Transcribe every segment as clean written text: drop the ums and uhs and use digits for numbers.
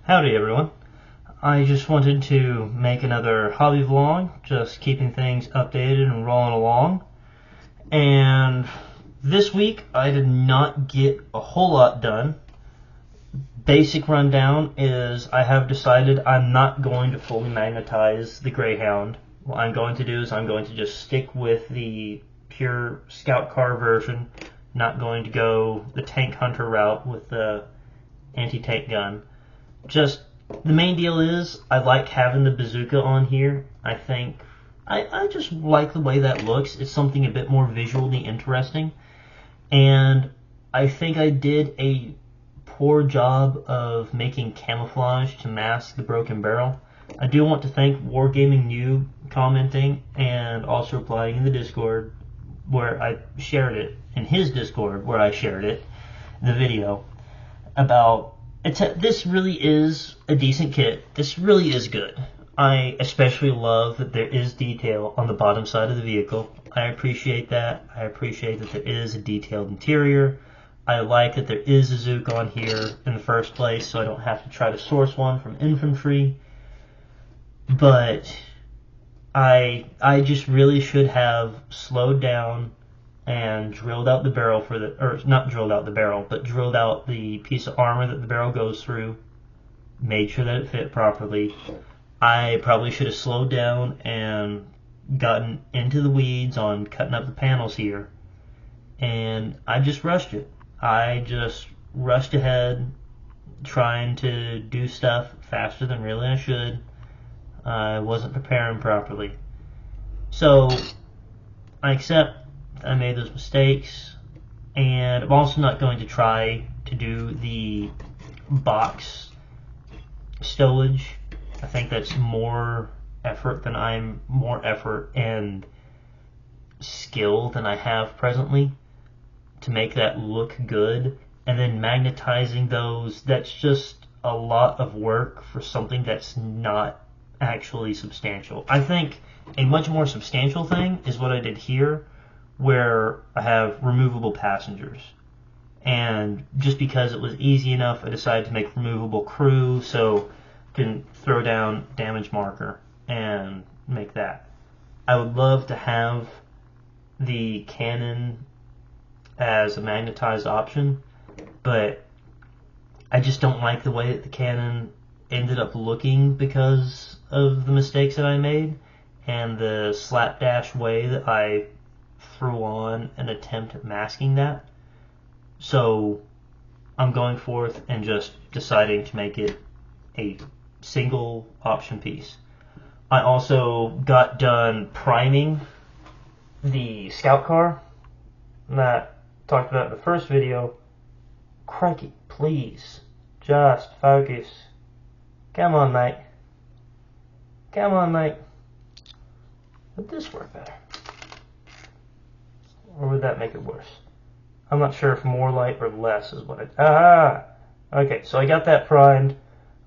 Howdy everyone. I just wanted to make another hobby vlog, just keeping things updated and rolling along. And this week I did not get a whole lot done. Basic rundown is I have decided I'm not going to fully magnetize the Greyhound. What I'm going to do is I'm going to just stick with the pure scout car version, not going to go the tank hunter route with the anti-tank gun. Just the main deal is I like having the bazooka on here. I think I just like the way that looks. It's something a bit more visually interesting, and I think I did a poor job of making camouflage to mask the broken barrel. I do want to thank Wargaming New commenting and also replying in the Discord where I shared it, in his Discord where I shared it, the video about this really is a decent kit. This really is good. I especially love that there is detail on the bottom side of the vehicle. I appreciate that. I appreciate that there is a detailed interior. I like that there is a Zook on here in the first place, so I don't have to try to source one from infantry. But I just really should have slowed down and drilled out the barrel for the, or not drilled out the barrel, but drilled out the piece of armor that the barrel goes through, made sure that it fit properly. I probably should have slowed down and gotten into the weeds on cutting up the panels here, and I just rushed it. I just rushed ahead, trying to do stuff faster than really I should. I wasn't preparing properly. So, I accept I made those mistakes, and I'm also not going to try to do the box stowage. I think that's more effort and skill than I have presently to make that look good, and then magnetizing those, that's just a lot of work for something that's not actually substantial. I think a much more substantial thing is what I did here, where I have removable passengers. And just because it was easy enough, I decided to make removable crew, so I can throw down damage marker and make that. I would love to have the cannon as a magnetized option, but I just don't like the way that the cannon ended up looking because of the mistakes that I made and the slapdash way that I threw on an attempt at masking that. So I'm going forth and just deciding to make it a single option piece. I also got done priming the scout car that I talked about in the first video. Crikey, please, just focus. Come on, mate. Come on, mate. Would this work better? Or would that make it worse? I'm not sure if more light or less is what okay, so I got that primed.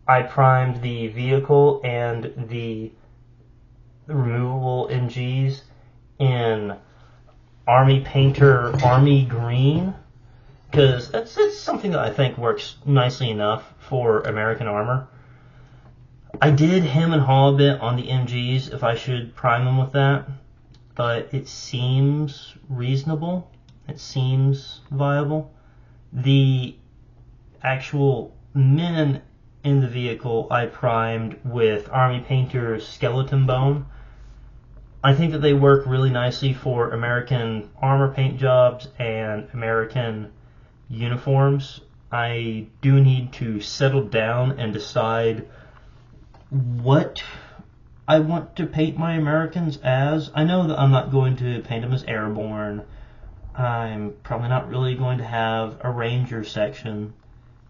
I primed the vehicle and the removable MGs in Army Painter Army Green, because that's something that I think works nicely enough for American armor. I did hem and haw a bit on the MGs if I should prime them with that, but it seems reasonable. It seems viable. The actual men in the vehicle I primed with Army Painter's Skeleton Bone. I think that they work really nicely for American armor paint jobs and American uniforms. I do need to settle down and decide what I want to paint my Americans as. I know that I'm not going to paint them as airborne. I'm probably not really going to have a ranger section,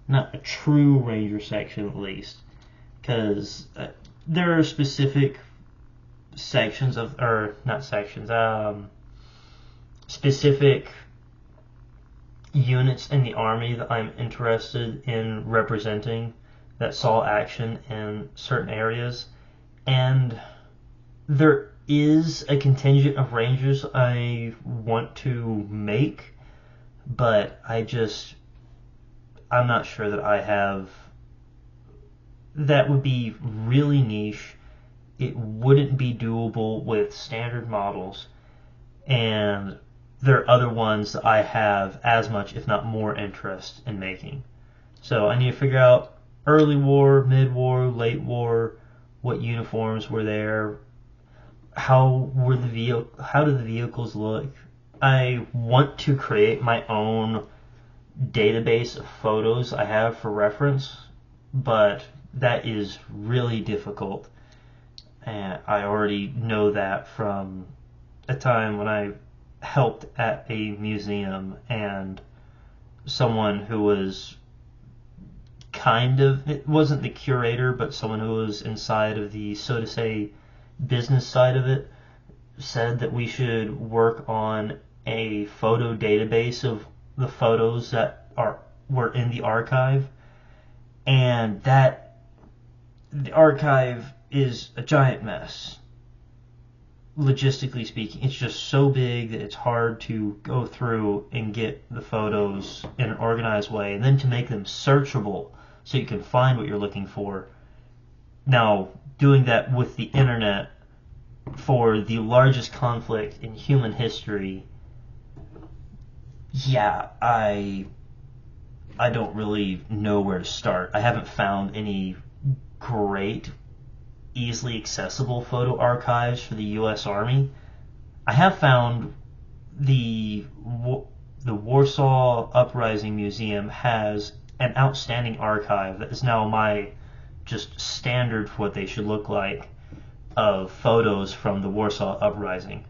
not a true ranger section at least, because there are specific sections of, or not sections, specific units in the army that I'm interested in representing that saw action in certain areas, and there is a contingent of rangers I want to make, but I'm not sure that I have that would be really niche. It wouldn't be doable with standard models, and there are other ones that I have as much, if not more, interest in making. So I need to figure out early war, mid-war, late war, what uniforms were there, how do the vehicles look. I want to create my own database of photos I have for reference, but that is really difficult. And I already know that from a time when I helped at a museum, and someone who was it wasn't the curator, but someone who was inside of the, so to say, business side of it, said that we should work on a photo database of the photos that were in the archive, and that the archive is a giant mess. Logistically speaking, it's just so big that it's hard to go through and get the photos in an organized way, and then to make them searchable so you can find what you're looking for. Now, doing that with the internet for the largest conflict in human history, yeah, I don't really know where to start. I haven't found any great, easily accessible photo archives for the U.S. Army. I have found the Warsaw Uprising Museum has an outstanding archive that is now my just standard for what they should look like, of photos from the Warsaw Uprising.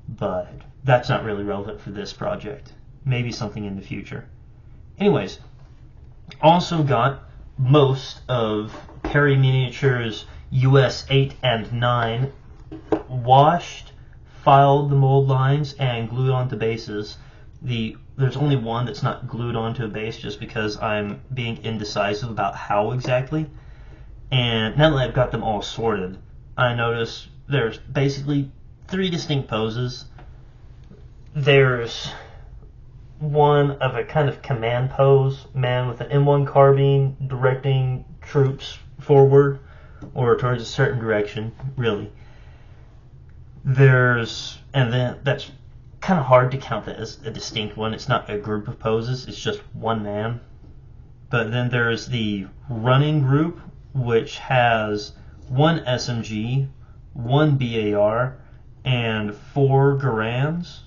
But that's not really relevant for this project. Maybe something in the future. Anyways, also got most of Perry Miniatures US 8 and 9 washed, filed the mold lines, and glued onto bases. There's only one that's not glued onto a base just because I'm being indecisive about how exactly. And now that I've got them all sorted, I notice there's basically 3 distinct poses. There's one of a kind of command pose, man with an M1 carbine directing troops forward or towards a certain direction, really. And then that's kind of hard to count that as a distinct one. It's not a group of poses, it's just one man. But then there's the running group, which has 1 SMG, 1 BAR, and 4 Garands.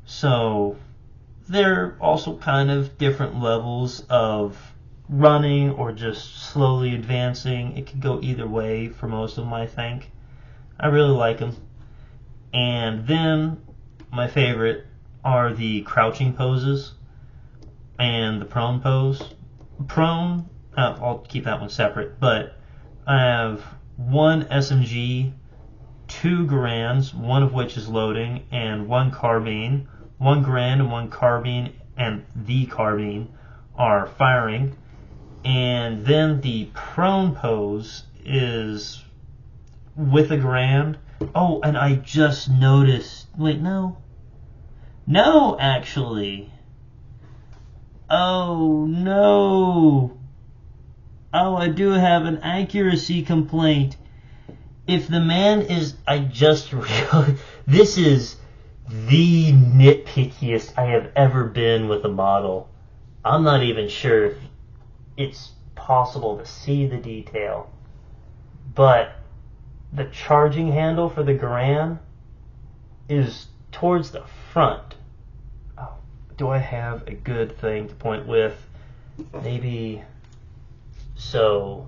So they're also kind of different levels of running or just slowly advancing. It could go either way for most of them, I think. I really like them. And then my favorite are the crouching poses and the prone pose. Prone, I'll keep that one separate, but I have 1 SMG, 2 Garands, one of which is loading, and 1 carbine. 1 Garand and 1 carbine and the carbine are firing. And then the prone pose is with a Garand. Oh, and I just noticed. Wait, no. No, actually. Oh, no. Oh, I do have an accuracy complaint. If the man is... I just realized... This is the nitpickiest I have ever been with a model. I'm not even sure if it's possible to see the detail. But the charging handle for the Garand is towards the front. Oh, do I have a good thing to point with? Maybe. So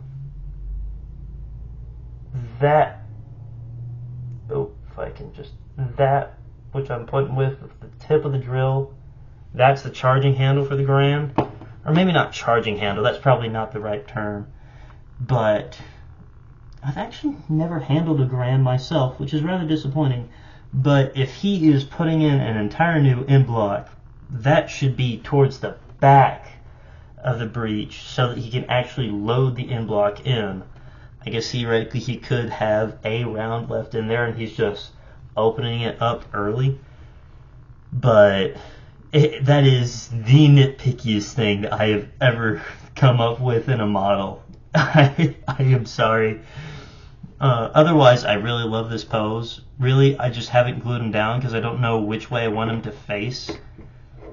that, if I can just, that which I'm pointing with the tip of the drill, that's the charging handle for the Garand. Or maybe not charging handle, that's probably not the right term. But I've actually never handled a Garand myself, which is rather disappointing. But if he is putting in an entire new end block, that should be towards the back of the breech so that he can actually load the end block in. I guess theoretically he could have a round left in there and he's just opening it up early. But that is the nitpickiest thing that I have ever come up with in a model. I am sorry. Otherwise, I really love this pose. Really, I just haven't glued them down because I don't know which way I want them to face.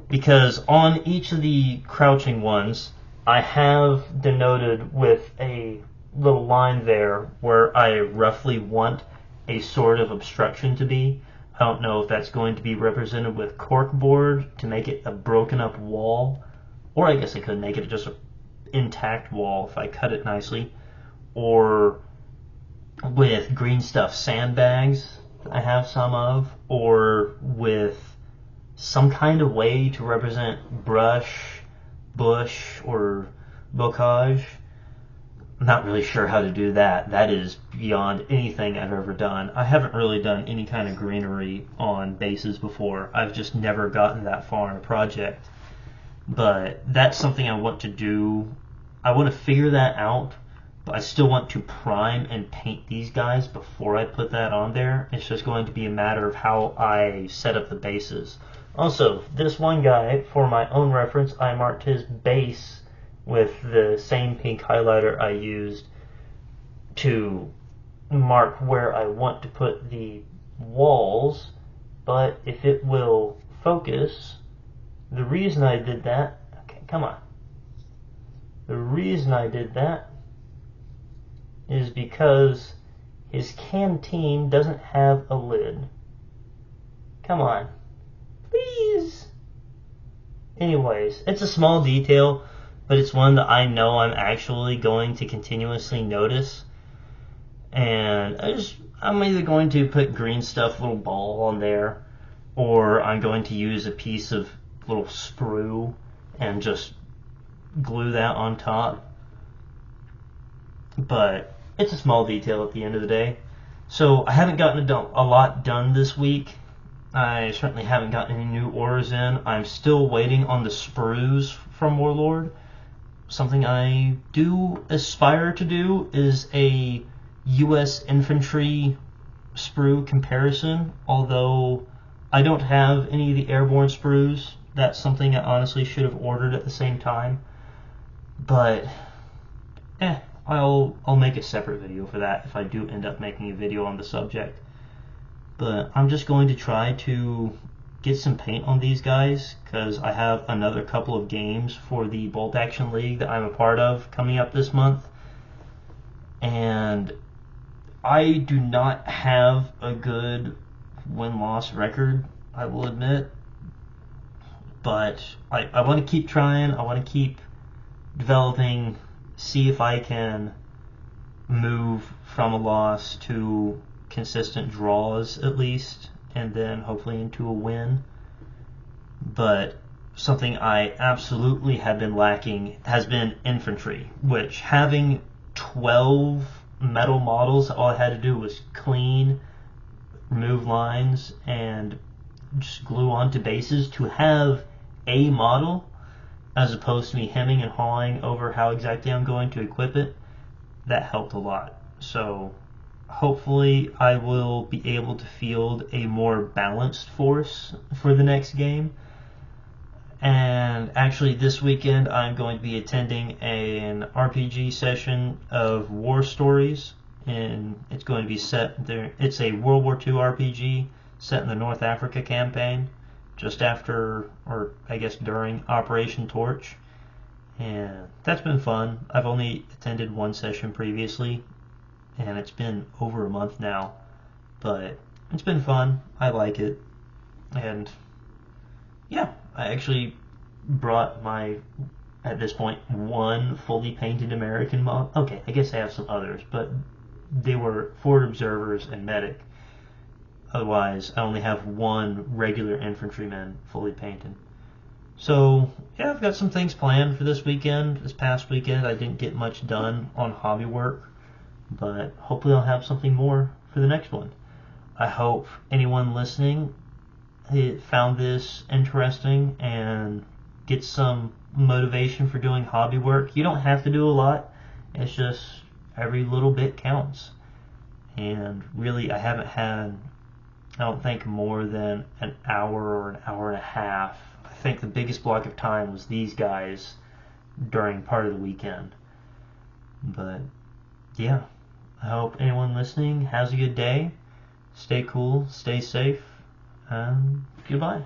Because on each of the crouching ones, I have denoted with a little line there where I roughly want a sort of obstruction to be. I don't know if that's going to be represented with corkboard to make it a broken up wall, or I guess I could make it just an intact wall if I cut it nicely, or with green stuff sandbags I have some of, or with some kind of way to represent brush, bush, or bocage. I'm not really sure how to do that. That is beyond anything I've ever done. I haven't really done any kind of greenery on bases before. I've just never gotten that far in a project. But that's something I want to do. I want to figure that out, but I still want to prime and paint these guys before I put that on there. It's just going to be a matter of how I set up the bases. Also, this one guy, for my own reference, I marked his base with the same pink highlighter I used to mark where I want to put the walls, but if it will focus, the reason I did that, okay, come on. The reason I did that is because his canteen doesn't have a lid. Come on. Please. Anyways, it's a small detail, but it's one that I know I'm actually going to continuously notice. And I'm either going to put green stuff, little ball on there, or I'm going to use a piece of little sprue and just glue that on top. But it's a small detail at the end of the day. So I haven't gotten a lot done this week. I certainly haven't gotten any new orders in. I'm still waiting on the sprues from Warlord. Something I do aspire to do is a U.S. infantry sprue comparison, although I don't have any of the airborne sprues. That's something I honestly should have ordered at the same time. But, I'll make a separate video for that if I do end up making a video on the subject. But I'm just going to try to get some paint on these guys, because I have another couple of games for the Bolt Action League that I'm a part of coming up this month. And I do not have a good win-loss record, I will admit. But I want to keep trying. I want to keep developing, see if I can move from a loss to consistent draws at least, and then hopefully into a win. But something I absolutely have been lacking has been infantry, which having 12 metal models, all I had to do was clean, remove lines, and just glue onto bases to have a model, as opposed to me hemming and hawing over how exactly I'm going to equip it. That helped a lot. So hopefully I will be able to field a more balanced force for the next game. And actually this weekend I'm going to be attending an RPG session of War Stories, and it's going to be set there. It's a World War II RPG set in the North Africa campaign, just after, or I guess during, Operation Torch. And that's been fun. I've only attended one session previously, and it's been over a month now, but it's been fun. I like it. And yeah, I actually brought my, at this point, one fully painted American model. Okay, I guess I have some others, but they were forward observers and medic. Otherwise, I only have one regular infantryman fully painted. So, yeah, I've got some things planned for this weekend. This past weekend, I didn't get much done on hobby work, but hopefully I'll have something more for the next one. I hope anyone listening found this interesting and gets some motivation for doing hobby work. You don't have to do a lot. It's just every little bit counts. And really, I haven't had, I don't think, more than an hour or an hour and a half. I think the biggest block of time was these guys during part of the weekend. But yeah, I hope anyone listening has a good day. Stay cool, stay safe, and goodbye.